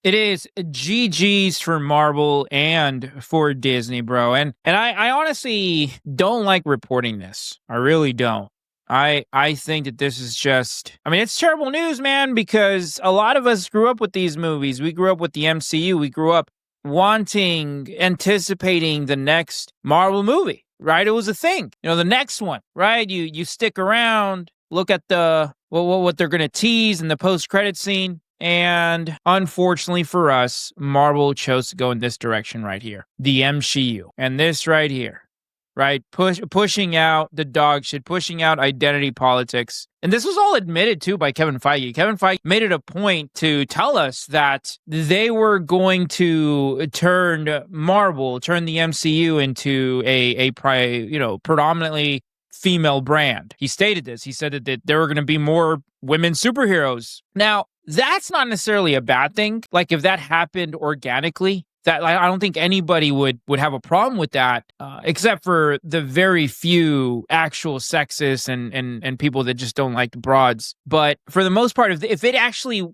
It is GG's for Marvel and for Disney, bro. And I honestly don't like reporting this. I really don't. I think that this is just, I mean, it's terrible news, man, because a lot of us grew up with these movies. We grew up with the MCU. We grew up anticipating the next Marvel movie, right? It was a thing. You know, the next one, right? You stick around, look at what they're going to tease in the post-credit scene. And unfortunately for us, Marvel chose to go in this direction right here. The MCU. And this right here. Right? Pushing out the dog shit, pushing out identity politics. And this was all admitted to by Kevin Feige. Kevin Feige made it a point to tell us that they were going to turn the MCU into a predominantly female brand. He stated this. He said that there were going to be more women superheroes. Now, that's not necessarily a bad thing. Like, if that happened organically, that I don't think anybody would have a problem with that, except for the very few actual sexists and people that just don't like the broads. But for the most part, if it actually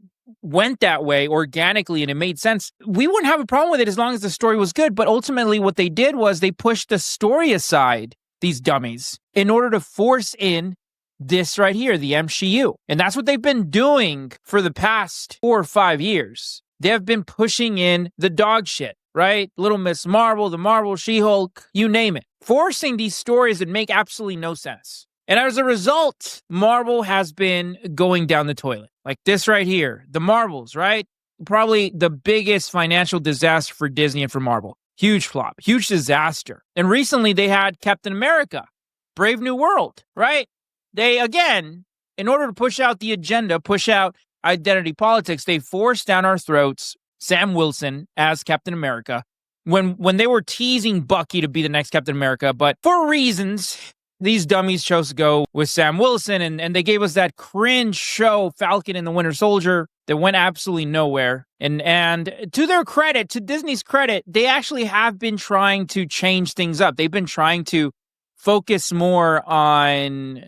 went that way organically and it made sense, we wouldn't have a problem with it as long as the story was good. But ultimately, what they did was they pushed the story aside, these dummies, in order to force in this right here, the MCU. And that's what they've been doing for the past 4 or 5 years. They have been pushing in the dog shit, right? Little Miss Marvel, the Marvel, She-Hulk, you name it. Forcing these stories that make absolutely no sense. And as a result, Marvel has been going down the toilet. Like this right here, the Marvels, right? Probably the biggest financial disaster for Disney and for Marvel. Huge flop, huge disaster. And recently they had Captain America, Brave New World, right? They, again, in order to push out the agenda, push out identity politics, they forced down our throats Sam Wilson as Captain America when they were teasing Bucky to be the next Captain America. But for reasons, these dummies chose to go with Sam Wilson, and they gave us that cringe show, Falcon and the Winter Soldier, that went absolutely nowhere. And to their credit, to Disney's credit, they actually have been trying to change things up. They've been trying to focus more on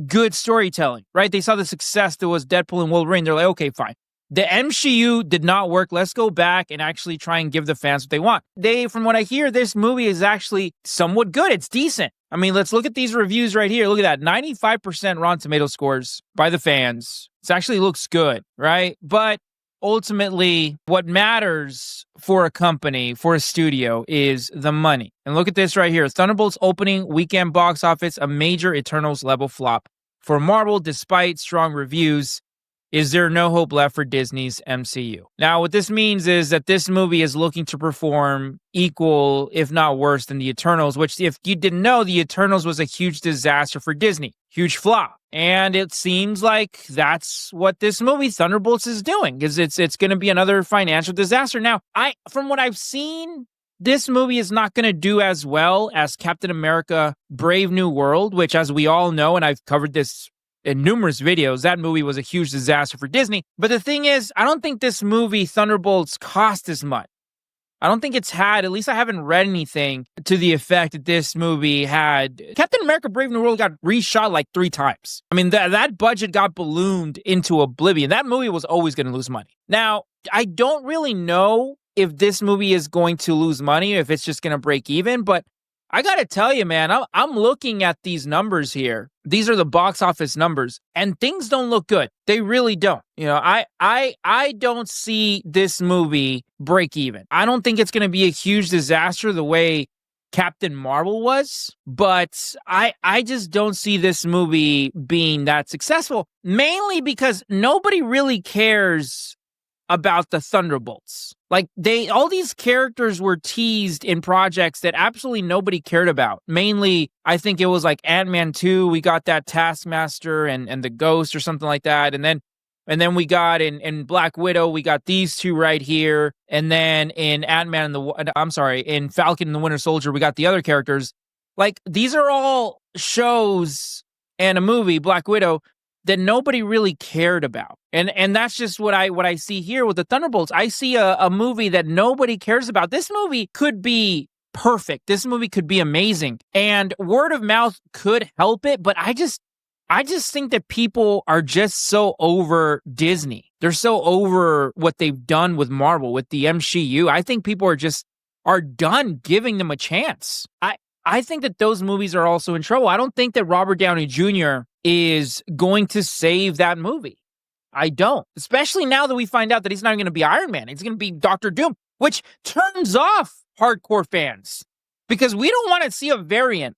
good storytelling, right? They saw the success that was Deadpool and Wolverine. They're like, okay, fine. The MCU did not work. Let's go back and actually try and give the fans what they want. From what I hear, this movie is actually somewhat good. It's decent. I mean, let's look at these reviews right here. Look at that. 95% Rotten Tomato scores by the fans. It actually looks good, right? But ultimately, what matters for a company, for a studio, is the money. And look at this right here. Thunderbolts opening weekend box office, a major Eternals level flop. For Marvel, despite strong reviews, is there no hope left for Disney's MCU? Now, what this means is that this movie is looking to perform equal, if not worse, than the Eternals, which, if you didn't know, the Eternals was a huge disaster for Disney. Huge flop. And it seems like that's what this movie, Thunderbolts, is doing, is it's going to be another financial disaster. Now, from what I've seen, this movie is not going to do as well as Captain America Brave New World, which, as we all know, and I've covered this in numerous videos, that movie was a huge disaster for Disney. But the thing is, I don't think this movie, Thunderbolts, cost as much. I don't think it's had, at least I haven't read anything to the effect that this movie had. Captain America Brave New World got reshot like 3 times. I mean, that budget got ballooned into oblivion. That movie was always going to lose money. Now, I don't really know if this movie is going to lose money, if it's just going to break even, but I got to tell you, man, I'm looking at these numbers here. These are the box office numbers, and things don't look good. They really don't. You know, I don't see this movie break even. I don't think it's going to be a huge disaster the way Captain Marvel was, but I just don't see this movie being that successful, mainly because nobody really cares about the Thunderbolts. Like, all these characters were teased in projects that absolutely nobody cared about. Mainly, I think it was like Ant-Man 2, we got that Taskmaster and the Ghost or something like that. And then we got in Black Widow, we got these two right here. And then in in Falcon and the Winter Soldier, we got the other characters. Like, these are all shows and a movie, Black Widow, that nobody really cared about. And that's just what I see here with the Thunderbolts. I see a movie that nobody cares about. This movie could be perfect. This movie could be amazing. And word of mouth could help it, but I just I just think that people are just so over Disney. They're so over what they've done with Marvel, with the MCU. I think people are done giving them a chance. I think that those movies are also in trouble. I don't think that Robert Downey Jr. is going to save that movie. I don't. Especially now that we find out that he's not going to be Iron Man. He's going to be Doctor Doom, which turns off hardcore fans because we don't want to see a variant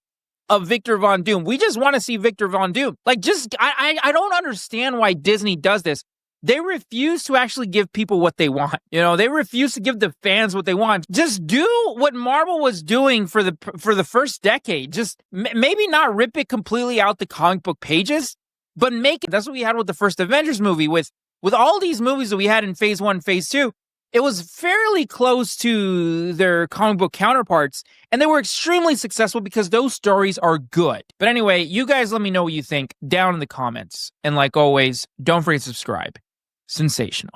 of Victor Von Doom. We just want to see Victor Von Doom. Like, I don't understand why Disney does this. They refuse to actually give people what they want. They refuse to give the fans what they want. Just do what Marvel was doing for the first decade. Just maybe not rip it completely out the comic book pages, but make it. That's what we had with the first Avengers movie. With all these movies that we had in Phase 1, Phase 2, it was fairly close to their comic book counterparts, and they were extremely successful because those stories are good. But anyway, you guys let me know what you think down in the comments. And like always, don't forget to subscribe. Sensational.